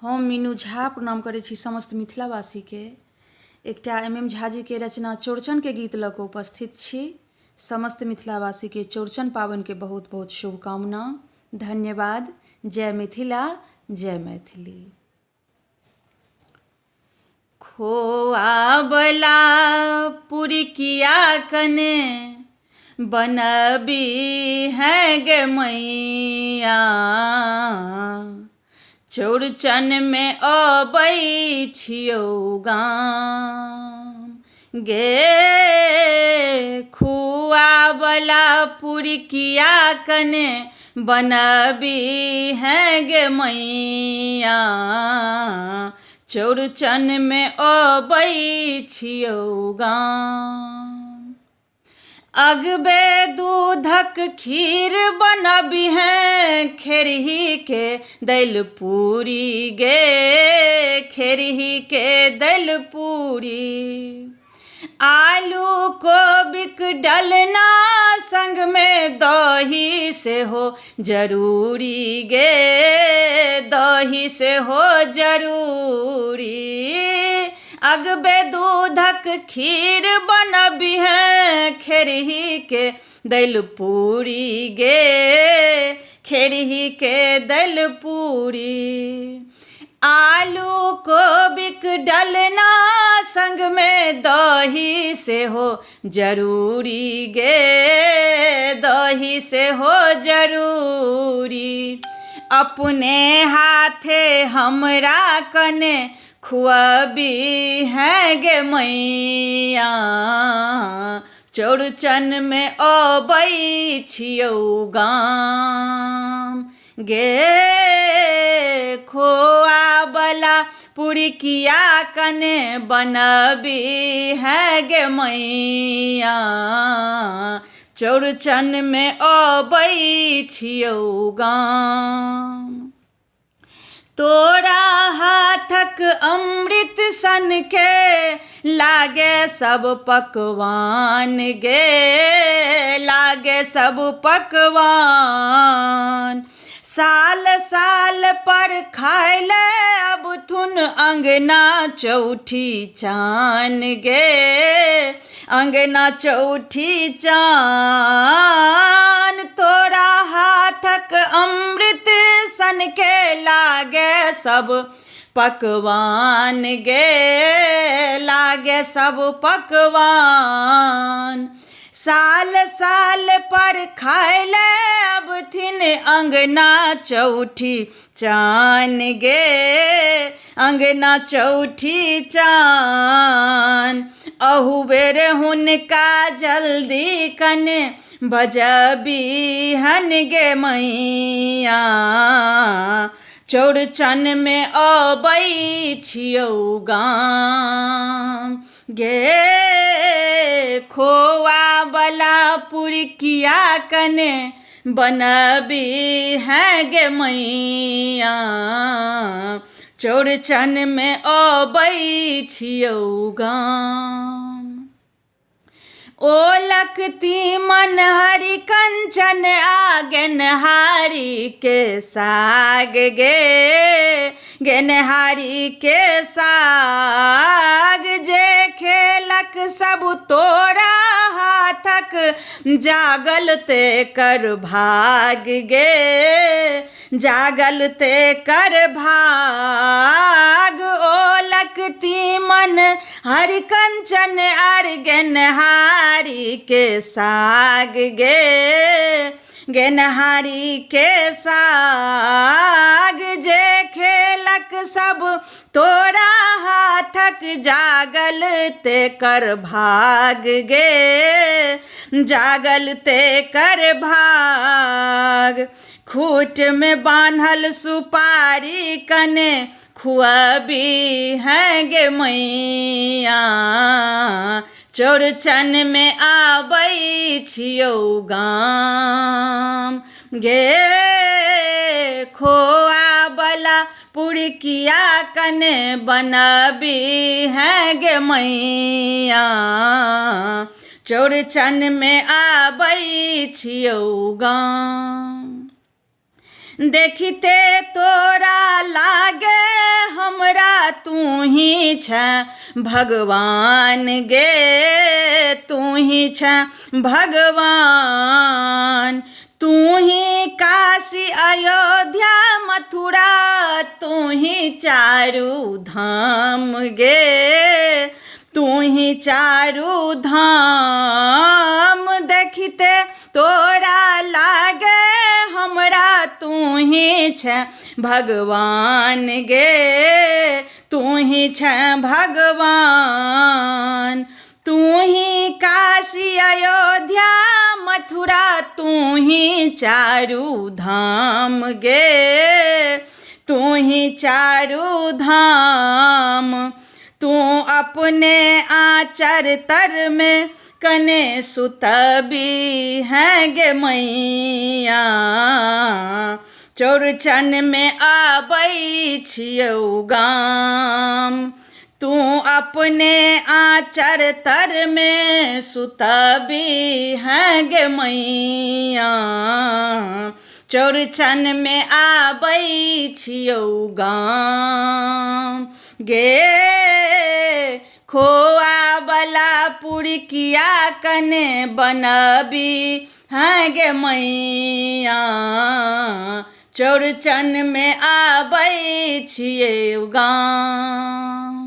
हम मीनू झा प्रणाम करै छी समस्त मिथिलावासी के। एकटा MM झा जी के रचना चौड़चन के गीत लऽ कऽ उपस्थित छी। समस्त मिथिलावासी के चौड़चन पावनि के बहुत बहुत शुभकामना। धन्यवाद। जय मिथिला, जय मैथिली। खोआ बला पुरिकिया कने बनबी है गे मैया, चौड़चन में अबै छियौ गाम गे। खुआ बला पुरिकिया कने बनबी है गे मैया, चौड़चन में अबै छियौ गाम। अगबे दूधक खीर बनबी है खेरही के दैल पूरी गे, खेरही के दैल पूरी। आलू कोबिक डलना संग में दही से हो जरूरी गे, दही से हो जरूरी। अगबे दूधक खीर बनबी है खेरही के दैल पूरी गे, खेरही के दैल पूरी। आलू कोबिक डलना संग में दही से हो जरूरी गे, दही से हो जरूरी। अपने हाथे हमरा कने खुआबी है गे मैया, चौड़चन में अबै छियौ गाम गे। खोआ बला पुरिकिया कने बनबी है गे मैया, चौड़चन में अबै छियौ गाम। तोरा हाथक अमृत सन के लागे सब पकवान गे, लागे सब पकवान। साल साल पर खाय ले अब थुन अंगना चौठी चान गे, अंगना चौठी चान। तोरा हाथक अमृत सन के लागे सब पकवान गे, लागे सब पकवान। साल साल पर खाय ले अब थिन अंगना चौठी चान गे, अंगना चौठी चान। अहु बेर हुनका जल्दी कने बजबी हन गे मैया, चौड़चन में अबै छियौ गाम गे। खोआ बला पुरिकिया कने बनबी है गे मैया, चौड़चन में अबै छियौ गाम। ओलक तीमन हरी कंचन आ गेनहारी के साग गे, गेनहारी के साग। जे खेलक सब तोरा हाथक जागल ते कर भाग गे, जागल ते कर भाग। ओलक तीमन हरी कंचन आर गेनहारी के साग गे, गेनहारी के साग। जे खेलक सब तोरा हाथक जागल ते कर भाग गे, जागल ते कर भाग। खूट में बान्हल सुपारी कने खुआबी है गे मैया, चौड़चन में आबै छियौ गाम गे। खोआ बला पुरिकिया कने बनबी है गे मैया, चौड़चन में आबै छियौ गाम। देखिते तोरा लागे छे भगवान गे, तू ही छे भगवान। तू ही काशी अयोध्या मथुरा, तू ही चारू धाम गे, तू ही चारू धाम। देखते तोरा लागे हमरा, तू ही छे भगवान गे, तू ही छे भगवान। तू ही काशी अयोध्या मथुरा, तू ही चारू धाम गे, तू ही चारू धाम। तू अपने आचर तर में कने सुतबी है गे मैया, चौरचन में आबै छियौ गाम। तू अपने आचर तर में सुतबी है गे मैया, चौरचन में आबै छियौ गाम। गे खोआ वाला पुरकिया कने बनबी है गे मैया, चौरचन में आबै छियौ गाम।